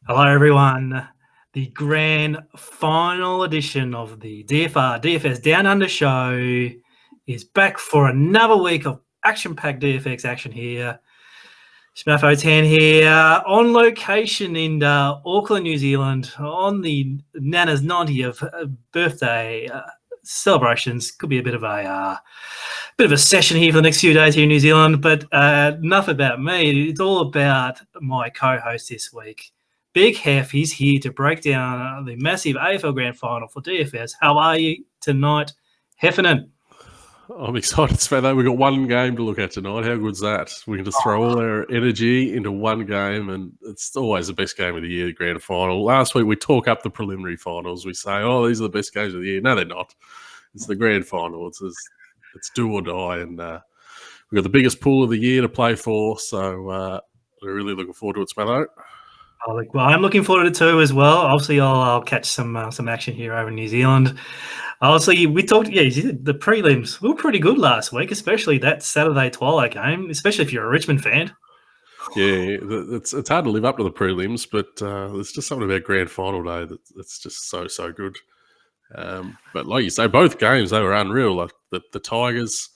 Hello, everyone. The grand final edition of the DFS Down Under show is back for another week of action-packed DFX action here. Smatho and Hef here on location in Auckland, New Zealand, on the Nana's 90th birthday celebrations. Could be a bit of a session here for the next few days here in New Zealand, but enough about me. It's all about my co-host this week. Big Hef, he's here to break down the massive AFL Grand Final for DFS. How are you tonight, Heffernan? I'm excited, Smatho. We've got one game to look at tonight. How good's that? We can just throw all our energy into one game, and it's always the best game of the year, the Grand Final. Last week, we talk up the preliminary finals. We say, these are the best games of the year. No, they're not. It's the Grand Final. It's do or die, and we've got the biggest pool of the year to play for, so we're really looking forward to it, Smatho. Well, I'm looking forward to it too as well. Obviously, I'll catch some action here over in New Zealand. Obviously, we talked. The prelims were pretty good last week, especially that Saturday twilight game. Especially if you're a Richmond fan. Yeah, it's hard to live up to the prelims, but there's just something about Grand Final day that's just so good. But like you say, both games they were unreal. Like the Tigers.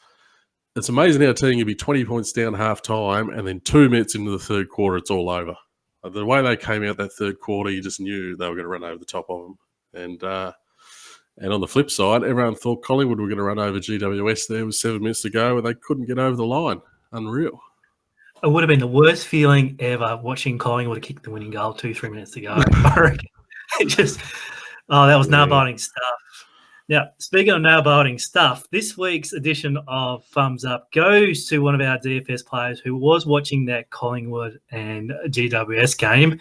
It's amazing how a team can be 20 points down half time, and then 2 minutes into the third quarter, it's all over. The way they came out that third quarter, you just knew they were going to run over the top of them. And on the flip side, everyone thought Collingwood were going to run over GWS there with 7 minutes to go, and they couldn't get over the line. Unreal. It would have been the worst feeling ever watching Collingwood kick the winning goal 2-3 minutes to go. I reckon. That was nail-biting stuff. Now, speaking of nail-biting stuff, this week's edition of Thumbs Up goes to one of our DFS players who was watching that Collingwood and GWS game.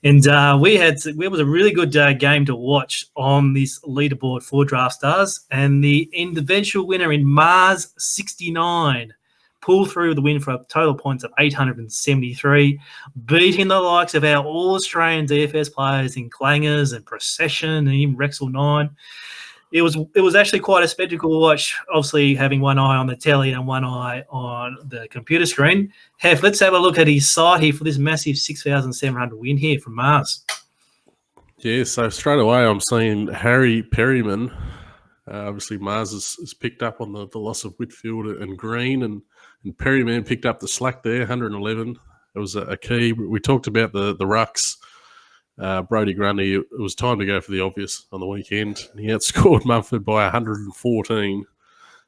And it was a really good game to watch on this leaderboard for Draft Stars. And the eventual winner in Mars 69 pulled through the win for a total points of 873, beating the likes of our All-Australian DFS players in Clangers and Procession and even Rexall 9. It was actually quite a spectacle to watch, obviously having one eye on the telly and one eye on the computer screen. Hef, let's have a look at his side here for this massive 6,700 win here from Mars. Yeah, so straight away I'm seeing Harry Perryman. Obviously Mars has picked up on the loss of Whitfield and Green, and Perryman picked up the slack there, 111. It was a key. We talked about the rucks. Brodie Grundy, it was time to go for the obvious on the weekend. He outscored Mumford by 114.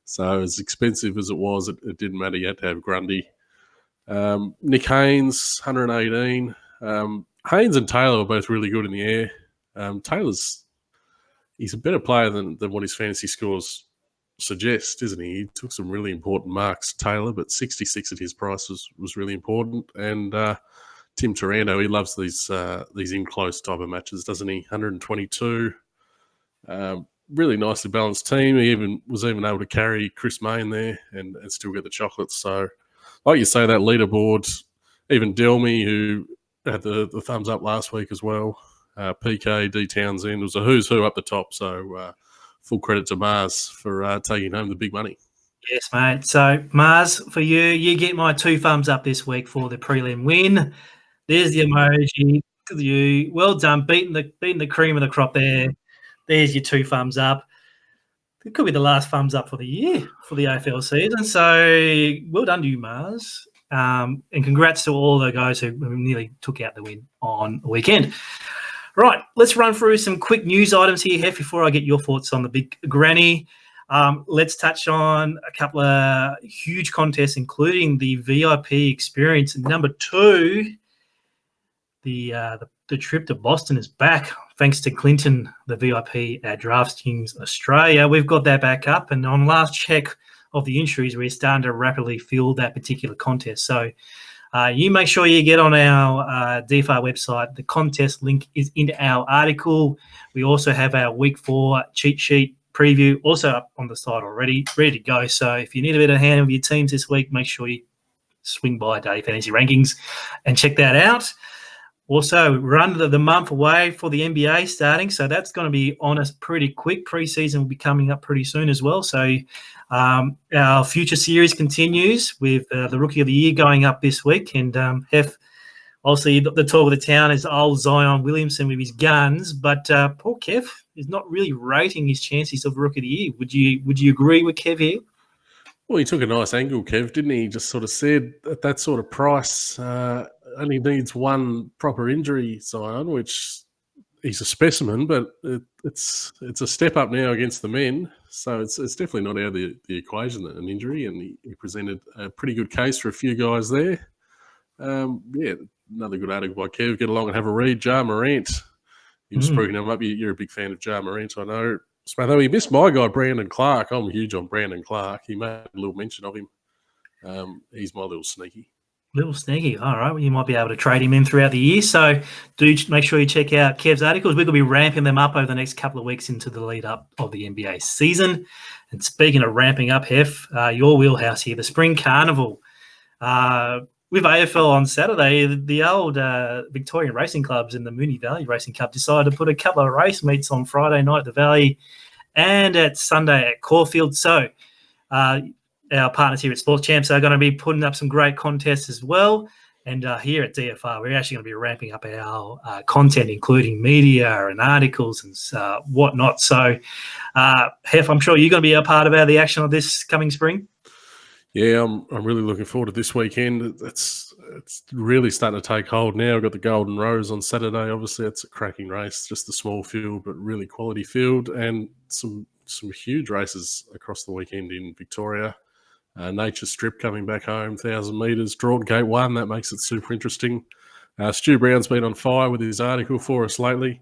So as expensive as it was, it didn't matter. You had to have Grundy. Nick Haynes, 118. Haynes and Taylor were both really good in the air. He's a better player than what his fantasy scores suggest, isn't he? He took some really important marks, Taylor, but 66 at his price was really important. And Tim Taranto, he loves these in-close type of matches, doesn't he? 122. Really nicely balanced team. He was able to carry Chris Mayne there and still get the chocolates. So, like you say, that leaderboard, even Delmy, who had the thumbs up last week as well, PK, D Townsend, was a who's who up the top. So, full credit to Mars for taking home the big money. Yes, mate. So, Mars, for you get my 2 thumbs up this week for the prelim win. There's the emoji. You well done, beating the cream of the crop there. There's your 2 thumbs up. It could be the last thumbs up for the year for the AFL season. So well done to you, Mars. And congrats to all the guys who nearly took out the win on the weekend. Right, let's run through some quick news items here, Hef, before I get your thoughts on the big granny. Let's touch on a couple of huge contests, including the VIP experience. Number 2, the trip to Boston is back, thanks to Clinton, the VIP at DraftKings Australia. We've got that back up, and on last check of the entries, we're starting to rapidly fill that particular contest. So you make sure you get on our DFR website. The contest link is in our article. We also have our Week 4 cheat sheet preview also up on the site already, ready to go. So if you need a bit of hand with your teams this week, make sure you swing by Daily Fantasy Rankings and check that out. Also, run the month away for the NBA starting, so that's going to be on us pretty quick. Preseason will be coming up pretty soon as well. So our future series continues with the Rookie of the Year going up this week. And Hef, Obviously, the talk of the town is old Zion Williamson with his guns, but poor Kev is not really rating his chances of Rook of the Year. Would you agree with Kev here? Well, he took a nice angle, Kev, didn't he? He just sort of said at that sort of price, only needs one proper injury, Zion, which he's a specimen, but it's a step up now against the men. So it's definitely not out of the equation, an injury, and he presented a pretty good case for a few guys there. Another good article by Kev. Get along and have a read. Ja Morant. You were spruiking him up. You're a big fan of Ja Morant, I know. Smatho, he missed my guy, Brandon Clark. I'm huge on Brandon Clark. He made a little mention of him. He's my little sneaky. Little sneaky. All right. Well, you might be able to trade him in throughout the year. So do make sure you check out Kev's articles. We're going to be ramping them up over the next couple of weeks into the lead up of the NBA season. And speaking of ramping up, Hef, your wheelhouse here, the Spring Carnival. With AFL on Saturday, the old Victorian racing clubs and the Moonee Valley Racing Cup decided to put a couple of race meets on Friday night at the Valley and at Sunday at Caulfield. So our partners here at Sports Champs are going to be putting up some great contests as well. And here at DFR, we're actually going to be ramping up our content, including media and articles and whatnot. So, Hef, I'm sure you're going to be a part of the action of this coming spring. Yeah, I'm really looking forward to this weekend. It's really starting to take hold now. We've got the Golden Rose on Saturday. Obviously, it's a cracking race, just a small field, but really quality field, and some huge races across the weekend in Victoria. Nature Strip coming back home, 1,000 metres. Drawn Gate 1, that makes it super interesting. Stu Brown's been on fire with his article for us lately.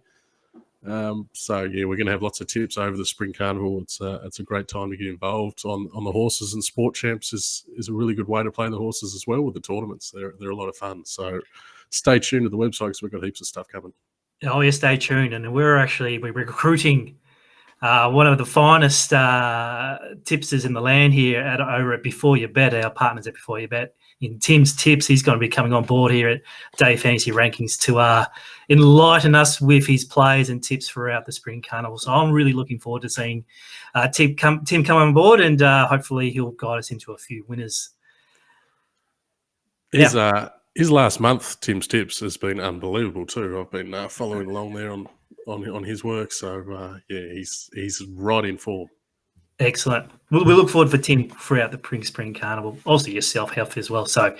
We're going to have lots of tips over the Spring Carnival. It's a great time to get involved on the horses, and Sport Champs is a really good way to play the horses as well with the tournaments. They're a lot of fun. So stay tuned to the website because we've got heaps of stuff coming. Oh, yeah, stay tuned. And we're recruiting one of the finest tipsters in the land here over at Before You Bet, our partners at Before You Bet. In Tim's tips, he's going to be coming on board here at Day Fantasy Rankings to enlighten us with his plays and tips throughout the Spring Carnival. So I'm really looking forward to seeing Tim come on board, and hopefully he'll guide us into a few winners. His last month, Tim's tips, has been unbelievable too. I've been following along there on his work. So he's right in form. Excellent. We look forward for Tim throughout the Spring Carnival. Also yourself, Health as well. So,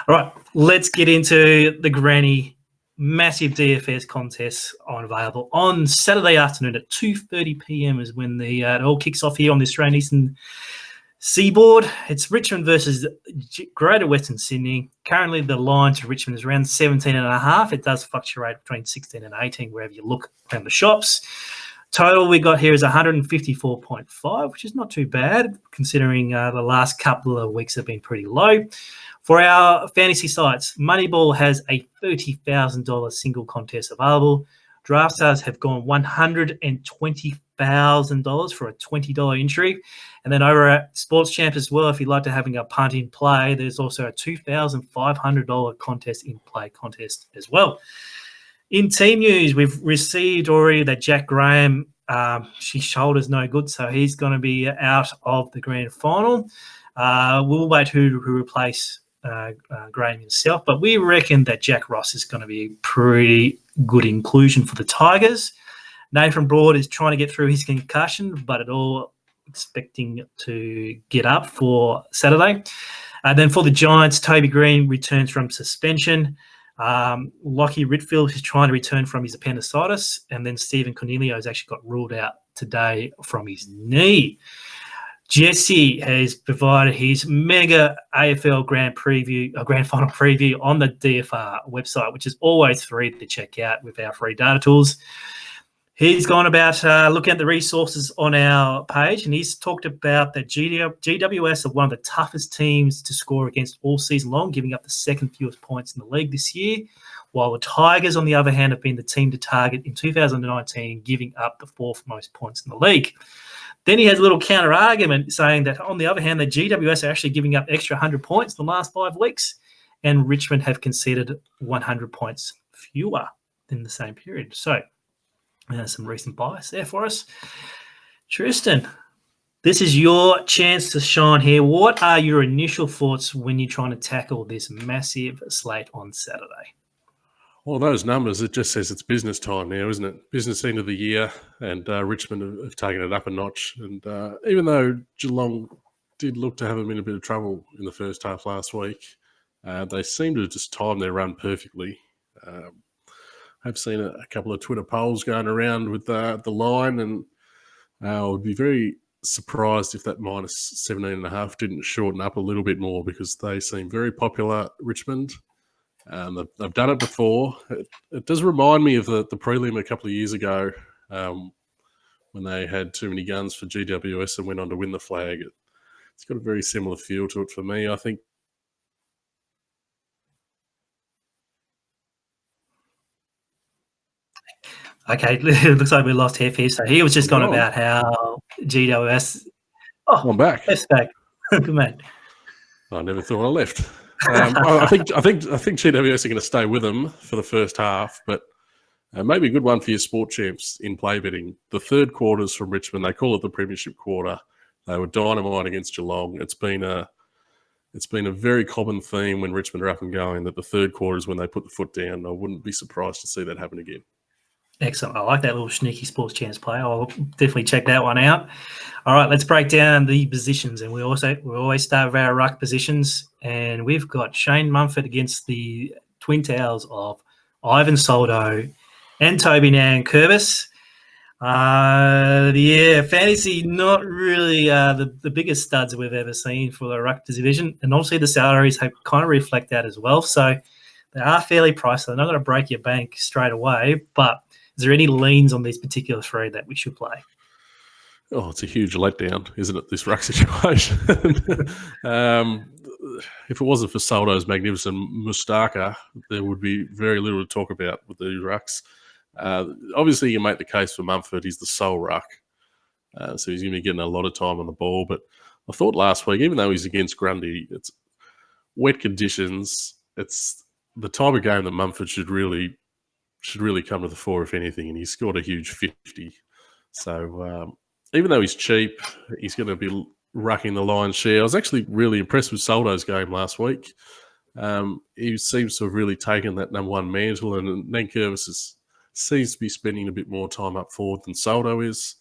all right, let's get into the Granny massive DFS contests available on Saturday afternoon at 2:30 p.m. is when it all kicks off here on the Australian Eastern Seaboard. It's Richmond versus Greater Western Sydney. Currently, the line to Richmond is around 17.5. It does fluctuate between 16 and 18 wherever you look around the shops. Total we got here is 154.5, which is not too bad considering the last couple of weeks have been pretty low. For our fantasy sites, Moneyball has a $30,000 single contest available. DraftStars have gone $120,000 for a $20 entry. And then over at Sports Champ as well, if you'd like to having a punt in play, there's also a $2,500 contest in play contest as well. In team news, we've received already that Jack Graham, his shoulder's no good, so he's going to be out of the grand final. We'll wait who replace Graham himself, but we reckon that Jack Ross is going to be a pretty good inclusion for the Tigers. Nathan Broad is trying to get through his concussion, but at all expecting to get up for Saturday. Then for the Giants, Toby Green returns from suspension. Lockie Ritfield is trying to return from his appendicitis, and then Stephen Cornelio has actually got ruled out today from his knee. Jesse has provided his mega AFL Grand Final preview on the DFR website, which is always free to check out with our free data tools. He's gone about looking at the resources on our page, and he's talked about that GWS are one of the toughest teams to score against all season long, giving up the second fewest points in the league this year, while the Tigers, on the other hand, have been the team to target in 2019, giving up the fourth most points in the league. Then he has a little counter-argument saying that, on the other hand, the GWS are actually giving up extra 100 points in the last 5 weeks, and Richmond have conceded 100 points fewer in the same period. So, some recent bias there for us. Tristan, this is your chance to shine here. What are your initial thoughts when you're trying to tackle this massive slate on Saturday? Well, those numbers, it just says it's business time now, isn't it? Business end of the year, and Richmond have taken it up a notch. And even though Geelong did look to have them in a bit of trouble in the first half last week, they seem to have just timed their run perfectly. I've seen a couple of Twitter polls going around with the line, and I would be very surprised if that minus 17.5 didn't shorten up a little bit more, because they seem very popular, Richmond. They've done it before. It does remind me of the prelim a couple of years ago, when they had too many guns for GWS and went on to win the flag. It's got a very similar feel to it for me, I think. Okay, it looks like we lost Hef here. So he was just going about how GWS. Oh, I'm back. Hef's back. Good man. I never thought I left. I think GWS are going to stay with them for the first half, but maybe a good one for your sport champs in play betting. The third quarters from Richmond, they call it the premiership quarter. They were dynamite against Geelong. It's been a very common theme when Richmond are up and going that the third quarter is when they put the foot down. I wouldn't be surprised to see that happen again. Excellent. I like that little sneaky sports chance play. I'll definitely check that one out. All right, let's break down the positions. And we always start with our ruck positions. And we've got Shane Mumford against the Twin Towers of Ivan Soldo and Toby Nankervis. Fantasy, not really the biggest studs we've ever seen for the ruck division. And obviously the salaries have kind of reflect that as well. So they are fairly priced. They're not going to break your bank straight away, but is there any leans on these particular three that we should play? Oh, it's a huge letdown, isn't it, this ruck situation? If it wasn't for Soldo's magnificent Mustaka, there would be very little to talk about with the rucks. Obviously, you can make the case for Mumford. He's the sole ruck, so he's going to be getting a lot of time on the ball. But I thought last week, even though he's against Grundy, it's wet conditions. It's the type of game that Mumford should really come to the fore, if anything, and he scored a huge 50. So even though he's cheap, he's going to be rucking the lion's share. I was actually really impressed with Soldo's game last week. He seems to have really taken that number one mantle, and Nankervis seems to be spending a bit more time up forward than Soldo is.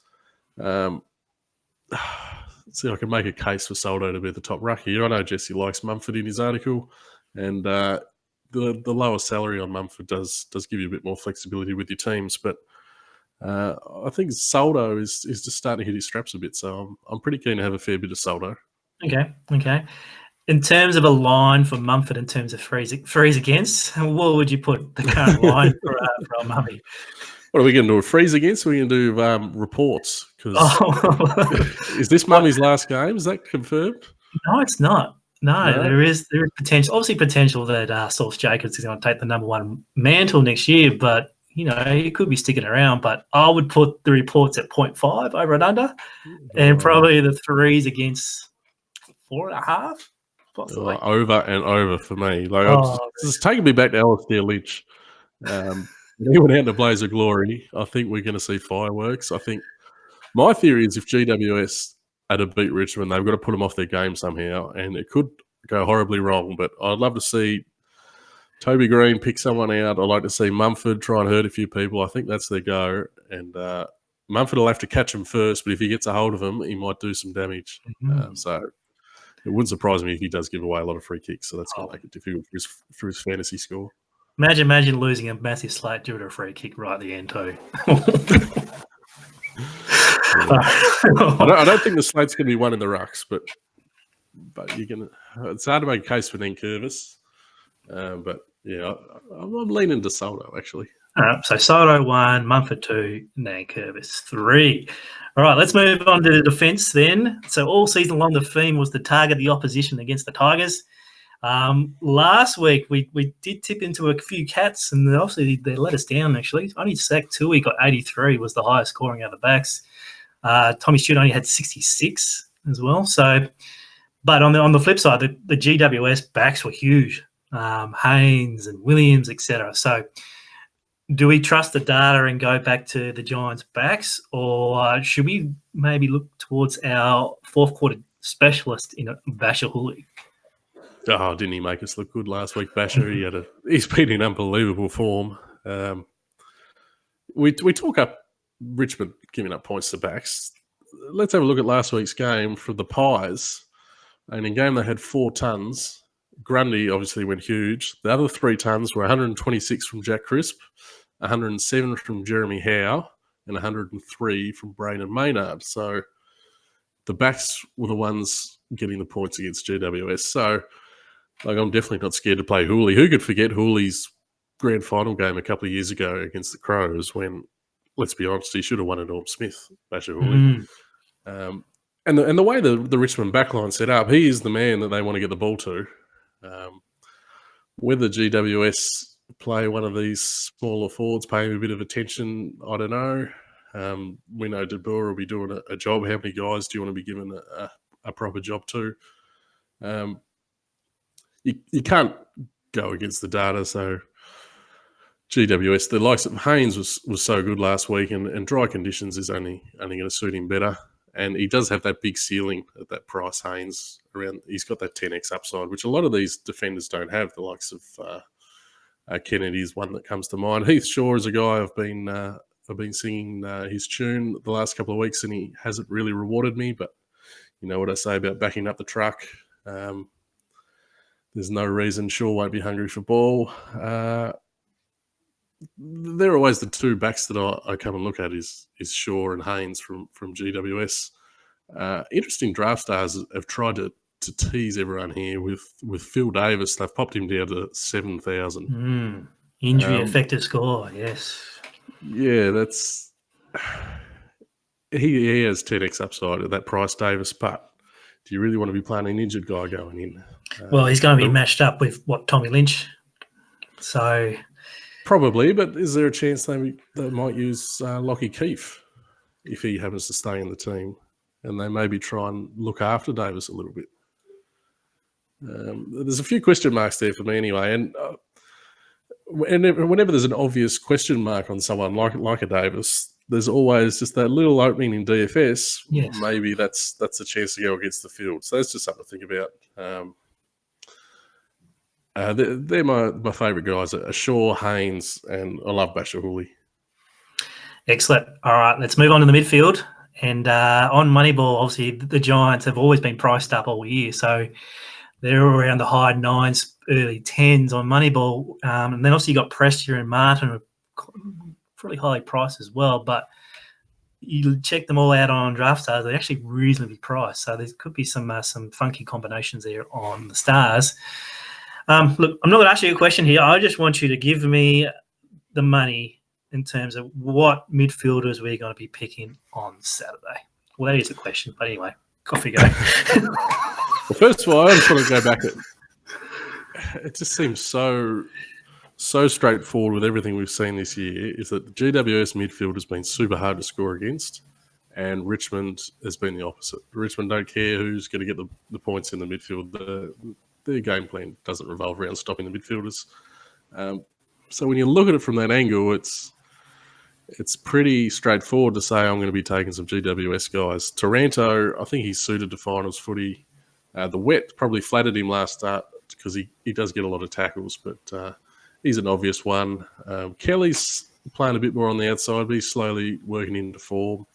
See, I can make a case for Soldo to be the top ruck here. I know Jesse likes Mumford in his article, and the lower salary on Mumford does give you a bit more flexibility with your teams. But I think Soldo is just starting to hit his straps a bit, so I'm pretty keen to have a fair bit of Soldo. Okay. In terms of a line for Mumford, in terms of freeze against, what would you put the current line for Mummy? What are we going to do? A freeze against? Or are we going to do reports? Because is this Mummy's last game? Is that confirmed? No, it's not. No, there is potential. Obviously, potential that Sauce Jacobs is going to take the number one mantle next year, but he could be sticking around. But I would put the reports at 0.5 over and under, and probably the threes against 4.5. Possibly. Over and over for me. It's taking me back to Alistair Lynch. He went out in a blaze of glory. I think we're going to see fireworks. I think my theory is if GWS had to beat Richmond, they've got to put them off their game somehow, and it could go horribly wrong. But I'd love to see Toby Green pick someone out. I'd like to see Mumford try and hurt a few people. I think that's their go. And Mumford will have to catch him first, but if he gets a hold of him, he might do some damage. So it wouldn't surprise me if he does give away a lot of free kicks. So that's going to make it difficult for his fantasy score. Imagine losing a massive slate due to a free kick right at the end too. I don't think the slate's going to be one in the rucks, but it's hard to make a case for Nankervis. But yeah, I'm leaning to Soldo actually. All right, so Soldo 1, Mumford 2, Nankervis 3. All right, let's move on to the defence then. So all season long, the theme was to target the opposition against the Tigers. Last week, we did tip into a few cats, and obviously they let us down, actually. Only Sack Tui got 83, was the highest scoring out of the backs. Tommy Stewart only had 66 as well. So, but on the flip side, the GWS backs were huge. Haynes and Williams, etc. So do we trust the data and go back to the Giants backs, or should we maybe look towards our fourth quarter specialist in Bashahuli? Oh, didn't he make us look good last week, Basher? He's been in unbelievable form. We talk up Richmond giving up points to backs. Let's have a look at last week's game for the Pies. And in game they had 4 tons. Grundy obviously went huge. The other 3 tons were 126 from Jack Crisp, 107 from Jeremy Howe, and 103 from Braden Maynard. So the backs were the ones getting the points against GWS. So I'm definitely not scared to play Hooley. Who could forget Hooley's grand final game a couple of years ago against the Crows when, let's be honest, he should have won a Norm Smith, Basher Hooley. And the way the Richmond backline set up, he is the man that they want to get the ball to. Whether GWS play one of these smaller forwards, pay him a bit of attention, I don't know. We know De Boer will be doing a job. How many guys do you want to be given a proper job to? You can't go against the data, so GWS, the likes of Haynes was so good last week, and dry conditions is only going to suit him better. And he does have that big ceiling at that price, Haynes. He's got that 10x upside, which a lot of these defenders don't have. The likes of Kennedy is one that comes to mind. Heath Shaw is a guy I've been singing his tune the last couple of weeks, and he hasn't really rewarded me. But you know what I say about backing up the truck. There's no reason Shaw won't be hungry for ball. They're always the 2 backs that I come and look at is Shaw and Haynes from GWS. Interesting draft stars have tried to tease everyone here with Phil Davis. They've popped him down to 7,000. Injury effective score, yes. Yeah, that's he has 10x upside at that price, Davis. But do you really want to be playing an injured guy going in? Well, he's going to be matched up with Tommy Lynch. So probably, but is there a chance they might use Lockie Keefe if he happens to stay in the team, and they maybe try and look after Davis a little bit? There's a few question marks there for me anyway, and whenever there's an obvious question mark on someone like a Davis, there's always just that little opening in DFS. Yes. Maybe that's a chance to go against the field. So that's just something to think about. They're my favourite guys, Shaw, Haynes, and I love Basher Hooley. Excellent. All right, let's move on to the midfield. And on Moneyball, obviously, the Giants have always been priced up all year. So they're around the high 9s, early 10s on Moneyball. And then also you got Prestia and Martin, pretty highly priced as well. But you check them all out on Draft Stars, they're actually reasonably priced. So there could be some funky combinations there on the Stars. Look, I'm not going to ask you a question here. I just want you to give me the money in terms of what midfielders we're going to be picking on Saturday. Well, that is a question, but anyway, off you go. Well, first of all, I just want to go back. It just seems so straightforward with everything we've seen this year, is that the GWS midfield has been super hard to score against, and Richmond has been the opposite. Richmond don't care who's going to get the points in the midfield. Their game plan doesn't revolve around stopping the midfielders. So when you look at it from that angle, it's pretty straightforward to say I'm going to be taking some GWS guys. Taranto, I think he's suited to finals footy. The wet probably flattered him last start because he does get a lot of tackles, but he's an obvious one. Kelly's playing a bit more on the outside, but he's slowly working into form.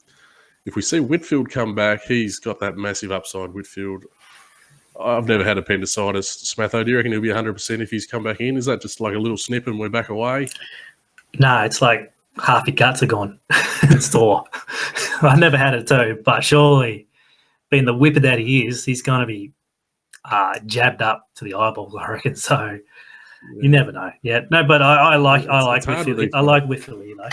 If we see Whitfield come back, he's got that massive upside, Whitfield. I've never had appendicitis. Smatho, do you reckon he'll be 100% if he's come back in? Is that just like a little snip and we're back away? No, it's like half your guts are gone. It's sore. I've never had it too, but surely, being the whipper that he is, he's going to be jabbed up to the eyeballs, I reckon. So you never know. Yeah, no, but I like Whitfield. I like Whitfield, you know.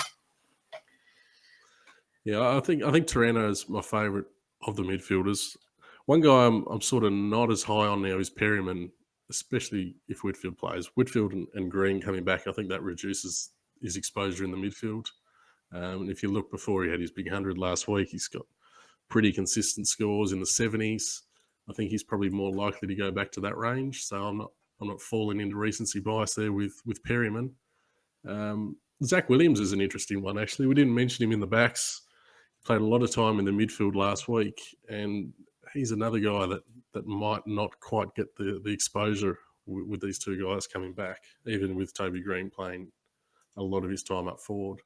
Yeah, I think Taranto is my favourite of the midfielders. One guy I'm sort of not as high on now is Perryman, especially if Whitfield plays. Whitfield and Green coming back, I think that reduces his exposure in the midfield. And if you look before he had his big 100 last week, he's got pretty consistent scores in the 70s. I think he's probably more likely to go back to that range. So I'm not falling into recency bias there with Perryman. Zach Williams is an interesting one, actually. We didn't mention him in the backs. He played a lot of time in the midfield last week, and he's another guy that might not quite get the exposure with these two guys coming back, even with Toby Green playing a lot of his time up forward.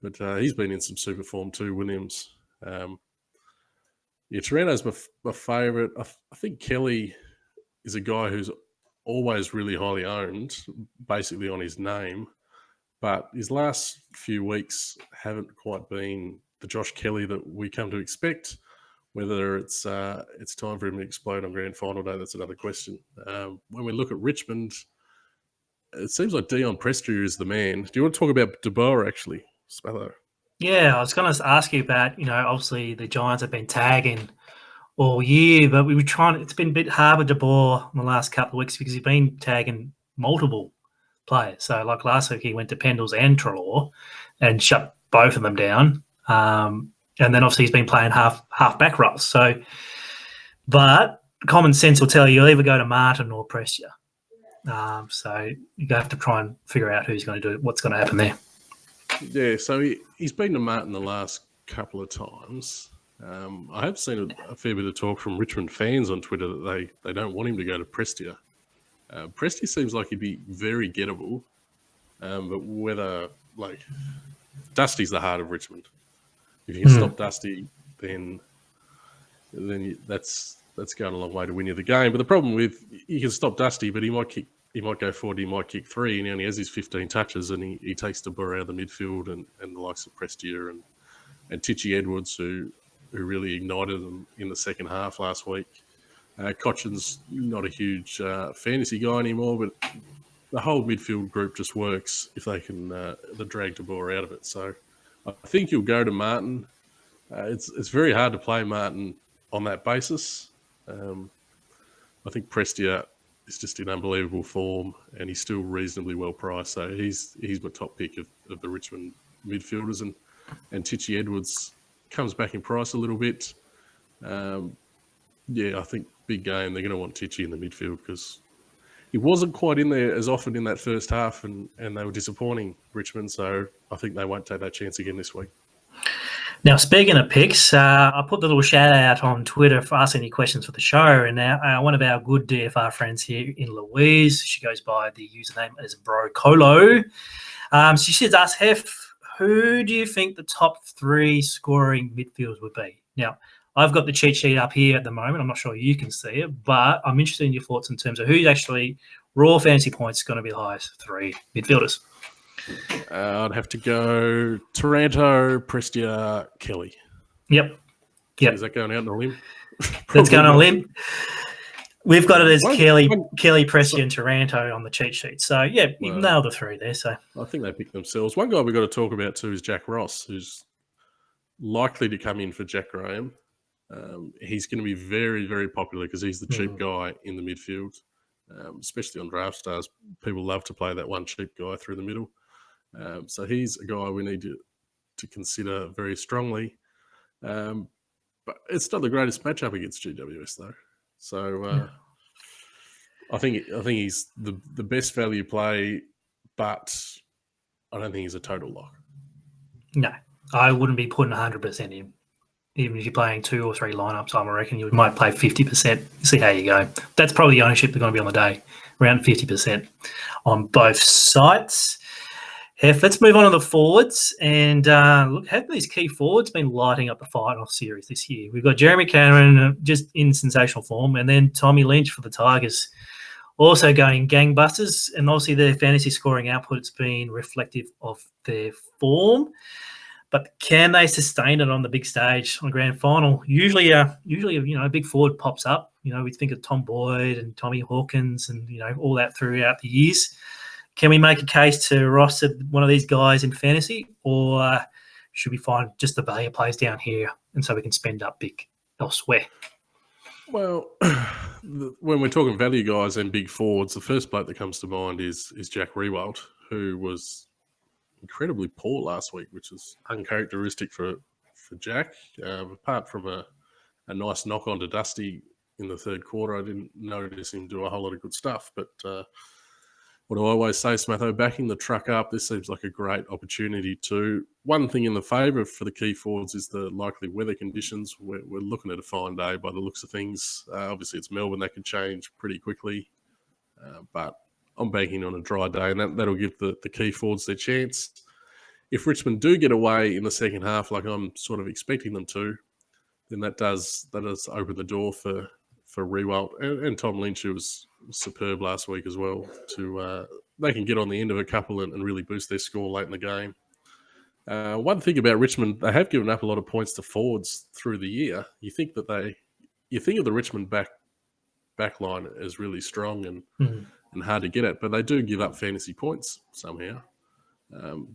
But he's been in some super form too, Williams. Taranto's my favourite. I think Kelly is a guy who's always really highly owned, basically on his name. But his last few weeks haven't quite been the Josh Kelly that we come to expect. Whether it's time for him to explode on Grand Final day, that's another question. When we look at Richmond, it seems like Dion Prestia is the man. Do you want to talk about De Boer, actually, Smatho? Yeah, I was going to ask you about, obviously the Giants have been tagging all year, but we were it's been a bit hard with De Boer in the last couple of weeks because he's been tagging multiple players. So like last week he went to Pendles and Trelaw and shut both of them down. And then obviously he's been playing half back roles. So, but common sense will tell you either go to Martin or Prestia. So you have to try and figure out who's going to do it, what's going to happen there. Yeah, so he's been to Martin the last couple of times. I have seen a fair bit of talk from Richmond fans on Twitter that they don't want him to go to Prestia. Prestia seems like he'd be very gettable, but whether, Dusty's the heart of Richmond. If you can stop Dusty, then that's going a long way to win you the game. But the problem with, you can stop Dusty, but he might go forward, he might kick three, and he only has his 15 touches, and he takes De Boer out of the midfield and the likes of Prestia and Tichy Edwards, who really ignited them in the second half last week. Cochin's not a huge fantasy guy anymore, but the whole midfield group just works if they can drag De Boer out of it. So I think you'll go to Martin. It's very hard to play Martin on that basis. I think Prestia is just in unbelievable form, and he's still reasonably well priced. So he's my top pick of the Richmond midfielders, and Tichy Edwards comes back in price a little bit. I think big game. They're going to want Tichy in the midfield because he wasn't quite in there as often in that first half, and they were disappointing, Richmond. So I think they won't take that chance again this week. Now, speaking of picks, I put the little shout out on Twitter for asking any questions for the show. And now one of our good DFR friends here in Louise, she goes by the username as Bro Colo. She says, ask Hef, who do you think the top three scoring midfielders would be? Now, I've got the cheat sheet up here at the moment. I'm not sure you can see it, but I'm interested in your thoughts in terms of who's actually raw fantasy points going to be the highest three midfielders. I'd have to go Taranto, Prestia, Kelly. Yep. Is that going out on a limb? That's going on a limb. We've got it as Kelly, Prestia, and Taranto on the cheat sheet. So, yeah, you've nailed the three there. So I think they picked themselves. One guy we've got to talk about too is Jack Ross, who's likely to come in for Jack Graham. He's going to be very, very popular because he's the cheap guy in the midfield, especially on Draft Stars. People love to play that one cheap guy through the middle. So he's a guy we need to consider very strongly. But it's not the greatest matchup against GWS though. So I think he's the best value play, but I don't think he's a total lock. No, I wouldn't be putting 100% in. Even if you're playing 2 or 3 lineups, I reckon you might play 50%. See how you go. That's probably the ownership they're going to be on the day, around 50% on both sites. Hef, let's move on to the forwards. And look, have these key forwards been lighting up the final series this year? We've got Jeremy Cameron just in sensational form, and then Tommy Lynch for the Tigers also going gangbusters. And obviously their fantasy scoring output's been reflective of their form. But can they sustain it on the big stage on the grand final? Usually, a big forward pops up. We think of Tom Boyd and Tommy Hawkins and, all that throughout the years. Can we make a case to roster one of these guys in fantasy, or should we find just the value plays down here and so we can spend up big elsewhere? Well, when we're talking value guys and big forwards, the first bloke that comes to mind is Jack Riewoldt, who was incredibly poor last week, which is uncharacteristic for Jack. Apart from a nice knock on to Dusty in the third quarter, I didn't notice him do a whole lot of good stuff. But what do I always say, Smatho? Backing the truck up, this seems like a great opportunity too. One thing in the favour for the key forwards is the likely weather conditions. We're looking at a fine day by the looks of things. Obviously, it's Melbourne. That can change pretty quickly. But I'm banking on a dry day, and that'll give the key forwards their chance. If Richmond do get away in the second half, like I'm sort of expecting them to, then that does open the door for Rewalt and Tom Lynch, who was superb last week as well. They can get on the end of a couple and really boost their score late in the game. One thing about Richmond, they have given up a lot of points to forwards through the year. You think of the Richmond back line as really strong and hard to get at, but they do give up fantasy points somehow.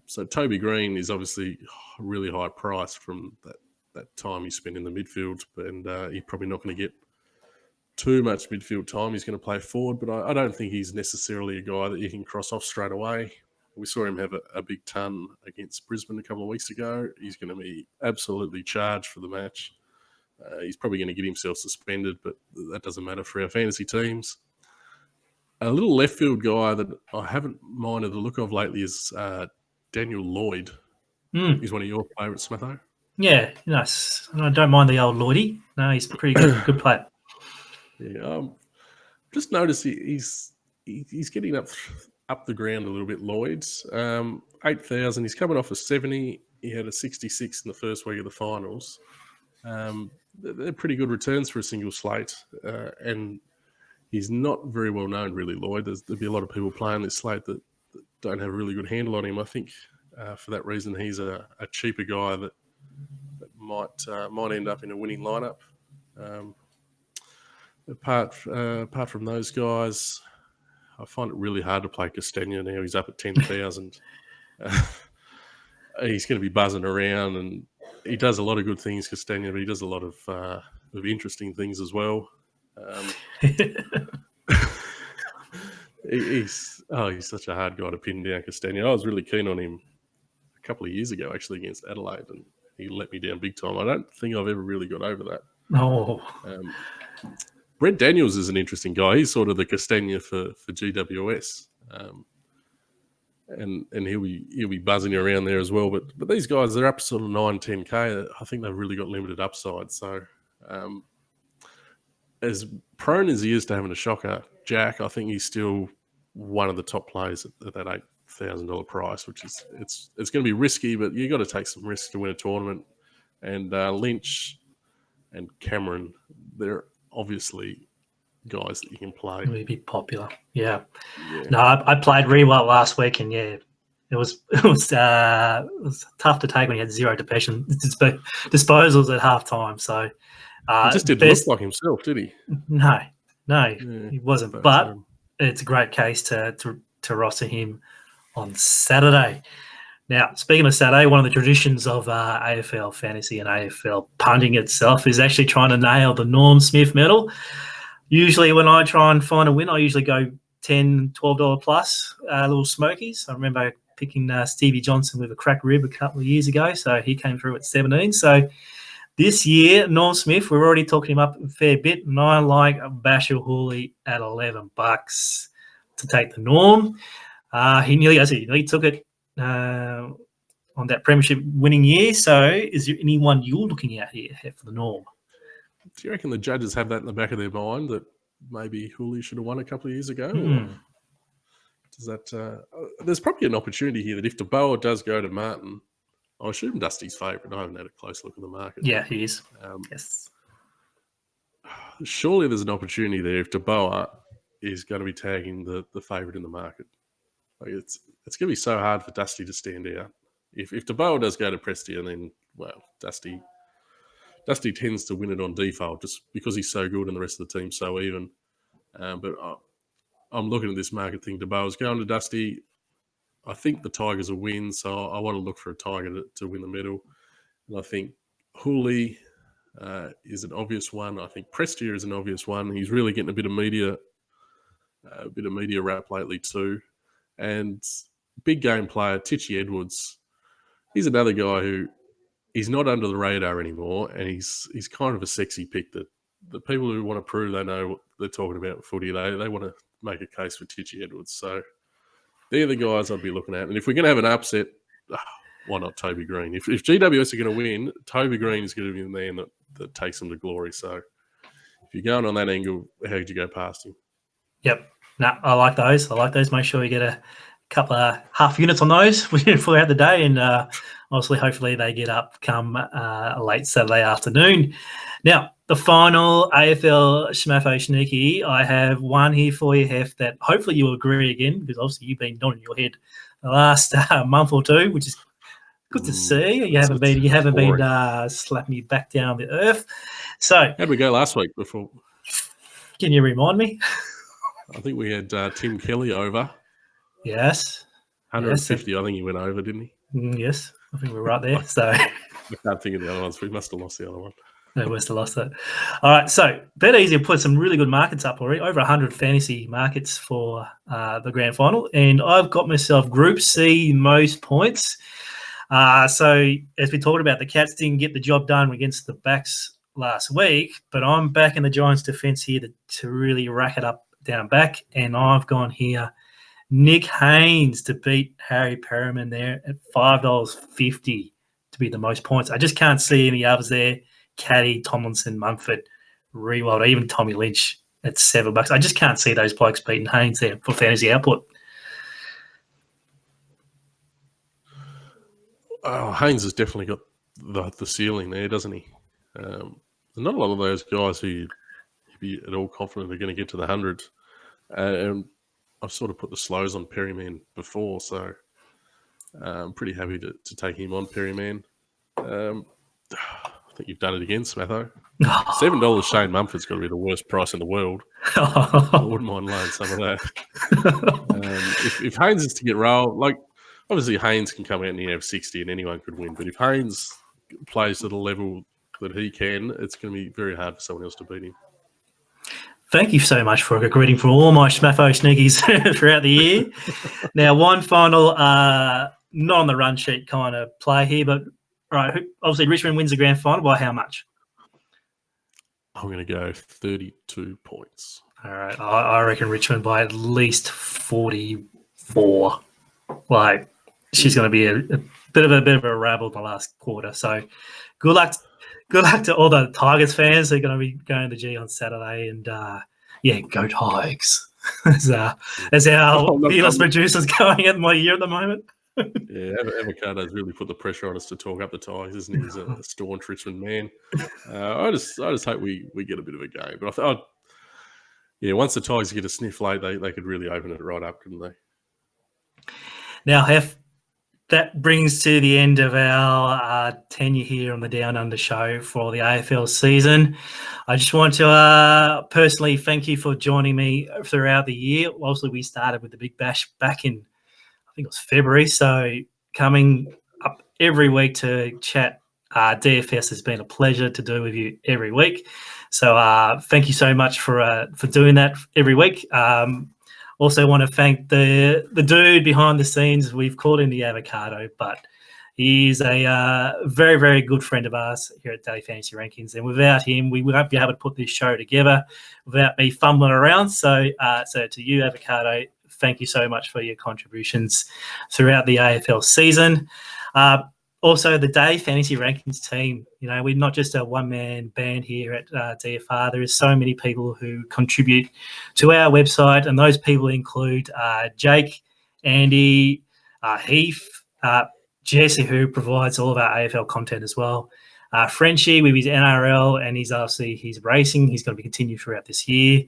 So Toby Green is obviously a really high price from that time he spent in the midfield, and he's probably not going to get too much midfield time. He's going to play forward, but I don't think he's necessarily a guy that you can cross off straight away. We saw him have a big ton against Brisbane a couple of weeks ago. He's going to be absolutely charged for the match. He's probably going to get himself suspended, but that doesn't matter for our fantasy teams. A little left field guy that I haven't minded the look of lately is Daniel Lloyd. He's one of your favourites, Smatho. Yeah, nice. I don't mind the old Lloydie. No, he's pretty good player. Yeah, just noticed he's getting up the ground a little bit. Lloyd's 8,000. He's coming off a 70. He had a 66 in the first week of the finals. They're pretty good returns for a single slate, and he's not very well known, really, Lloyd. There'll be a lot of people playing this slate that don't have a really good handle on him. I think for that reason, he's a cheaper guy that might end up in a winning lineup. Apart from those guys, I find it really hard to play Castagna now. He's up at 10,000. He's going to be buzzing around, and he does a lot of good things, Castagna, but he does a lot of interesting things as well. He's such a hard guy to pin down, Castagna. I was really keen on him a couple of years ago, actually, against Adelaide, and he let me down big time. I don't think I've ever really got over that. Oh. Brent Daniels is an interesting guy. He's sort of the Castagna for GWS. And he'll be buzzing around there as well. But these guys, they're up sort of 9, 10K. I think they've really got limited upside. So as prone as he is to having a shocker, Jack, I think he's still one of the top players at that $8,000 price, which is it's going to be risky, but you've got to take some risks to win a tournament. And Lynch and Cameron, they're obviously guys that you can play. Really be popular. Yeah. No, I played Rewalt last week, and it was tough to take when he had 0 disposals at halftime. So he just didn't look like himself, did he? No, he wasn't. But it's a great case to roster him on Saturday. Now, speaking of Saturday, one of the traditions of AFL Fantasy and AFL punting itself is actually trying to nail the Norm Smith medal. Usually when I try and find a win, I usually go $10, $12 plus little smokies. I remember picking Stevie Johnson with a cracked rib a couple of years ago, so he came through at 17. So this year, Norm Smith, we're already talking him up a fair bit, and I like Bashir Hooley at $11 to take the Norm. He nearly took it on that premiership winning year. So is there anyone you're looking at here for the Norm? Do you reckon the judges have that in the back of their mind that maybe Hooley should have won a couple of years ago? Or does that? There's probably an opportunity here that if DeBoer does go to Martin, I assume Dusty's favourite. I haven't had a close look at the market. Yeah, he is. Yes. Surely there's an opportunity there if DeBoer is going to be tagging the favourite in the market. Like it's going to be so hard for Dusty to stand out. If DeBoer does go to Prestia, then Dusty tends to win it on default just because he's so good and the rest of the team's so even. But I'm looking at this market thing. DeBoer's going to Dusty. I think the Tigers will win, so I want to look for a Tiger to win the medal. And I think Hooley is an obvious one. I think Prestia is an obvious one. He's really getting a bit of media rap lately too. And big game player, Tichy Edwards. He's another guy who he's not under the radar anymore, and he's kind of a sexy pick that the people who want to prove they know what they're talking about footy, they want to make a case for Tichy Edwards. So They're the guys I'd be looking at. And if we're going to have an upset, why not Toby Green? If GWS are going to win, Toby Green is going to be the man that takes them to glory. So if you're going on that angle, how could you go past him? Yep. No, I like those. Make sure you get a couple of half units on those throughout the day, and obviously, hopefully, they get up come late Saturday afternoon. Now, the final AFL Smatho Sneaky, I have one here for you, Hef, that hopefully you'll agree again, because obviously you've been nodding your head the last month or two, which is good to see. You haven't been slapping me back down the earth. So, how'd we go last week? Before? Can you remind me? I think we had Tim Kelly over. Yes. 150, I think he went over, didn't he? Yes, I think we're right there. So I can't think of the other ones. We must have lost the other one. No, we must have lost it. All right, so BetEasy put some really good markets up already, over 100 fantasy markets for the grand final, and I've got myself Group C most points. So as we talked about, the Cats didn't get the job done against the Backs last week, but I'm back in the Giants' defence here to really rack it up down back, and I've gone here Nick Haynes to beat Harry Perriman there at $5.50 to be the most points. I just can't see any others there. Caddy, Tomlinson, Mumford, Rewald, even Tommy Lynch at $7. I just can't see those blokes beating Haynes there for fantasy output. Oh, Haynes has definitely got the ceiling there, doesn't he? There's not a lot of those guys who you'd be at all confident are going to get to the hundreds. And I've sort of put the slows on Perryman before, so I'm pretty happy to take him on Perryman. I think you've done it again, Smatho. $7 Shane Mumford's got to be the worst price in the world. I wouldn't mind laying some of that. If Haynes is to get rolled, like obviously Haynes can come out and have 60 and anyone could win, but if Haynes plays at a level that he can, it's going to be very hard for someone else to beat him. Thank you so much for greeting for all my Smatho sneakies throughout the year. Now, one final, not on the run sheet kind of play here, but right, obviously Richmond wins the grand final. By how much? I'm going to go 32 points. All right, I reckon Richmond by at least 44. Like, she's going to be a bit of a rabble in the last quarter. So, good luck to all the Tigers fans. They're going to be going to G on Saturday, and go Tigers. As our fearless producer's going at my year at the moment. Yeah, Avocado's really put the pressure on us to talk up the Tigers, isn't he? He's a staunch Richmond man. I just hope we get a bit of a game. But I thought, once the Tigers get a sniff late, they could really open it right up, couldn't they? Now, Hef, that brings to the end of our tenure here on the Down Under show for the AFL season. I just want to personally thank you for joining me throughout the year. Obviously, we started with the Big Bash back in, I think it was February. So coming up every week to chat DFS has been a pleasure to do with you every week. So thank you so much for doing that every week. Also want to thank the dude behind the scenes. We've called him the Avocado, but he's a very, very good friend of ours here at Daily Fantasy Rankings. And without him, we won't be able to put this show together without me fumbling around. So to you, Avocado, thank you so much for your contributions throughout the AFL season. Also, the Day Fantasy Rankings team, we're not just a one-man band here at DFR. There is so many people who contribute to our website, and those people include Jake, Andy, Heath, Jesse, who provides all of our AFL content as well. Frenchie with his NRL, and he's racing. He's going to be continued throughout this year.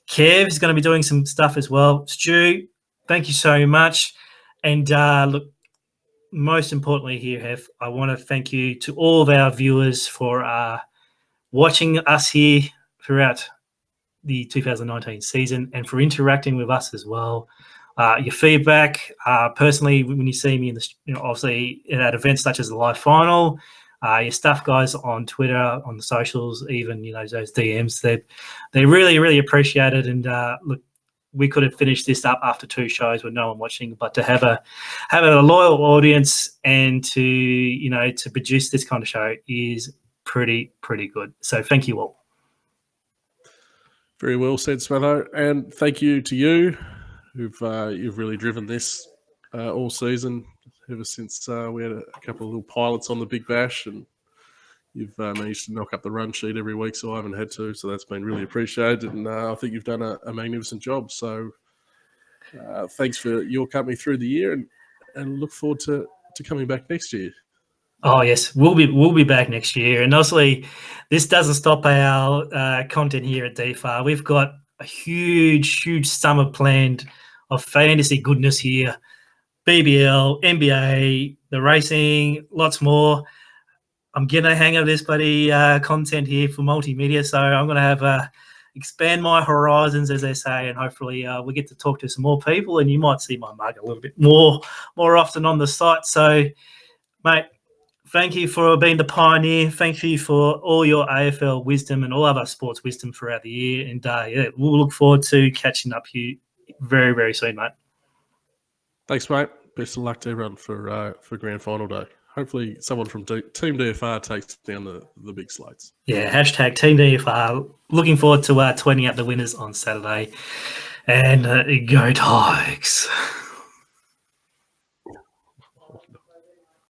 Kev is going to be doing some stuff as well. Stu, thank you so much. And look, most importantly here, Hef, I want to thank you to all of our viewers for watching us here throughout the 2019 season and for interacting with us as well. Your feedback, personally, when you see me obviously at events such as the live final, your stuff guys on Twitter, on the socials, even those DMs, they really, really appreciate it. And look, we could have finished this up after 2 shows with no one watching, but to have a loyal audience and to produce this kind of show is pretty good. So thank you all. Very well said, Smatho, and thank you to you you've really driven this all season ever since we had a couple of little pilots on the Big Bash, and you've managed to knock up the run sheet every week, so I haven't had to. So that's been really appreciated, and I think you've done a magnificent job. So thanks for your company through the year, and look forward to coming back next year. Oh yes, we'll be back next year, and obviously, this doesn't stop our content here at DFR. We've got a huge summer planned of fantasy goodness here: BBL, NBA, the racing, lots more. I'm getting a hang of this bloody content here for multimedia, so I'm going to have expand my horizons, as they say, and hopefully we get to talk to some more people, and you might see my mug a little bit more often on the site. So, mate, thank you for being the pioneer. Thank you for all your AFL wisdom and all other sports wisdom throughout the year. And we'll look forward to catching up here very, very soon, mate. Thanks, mate. Best of luck to everyone for Grand Final day. Hopefully someone from Team DFR takes down the big slates. Yeah, hashtag Team DFR. Looking forward to tweeting up the winners on Saturday. And go Tigers.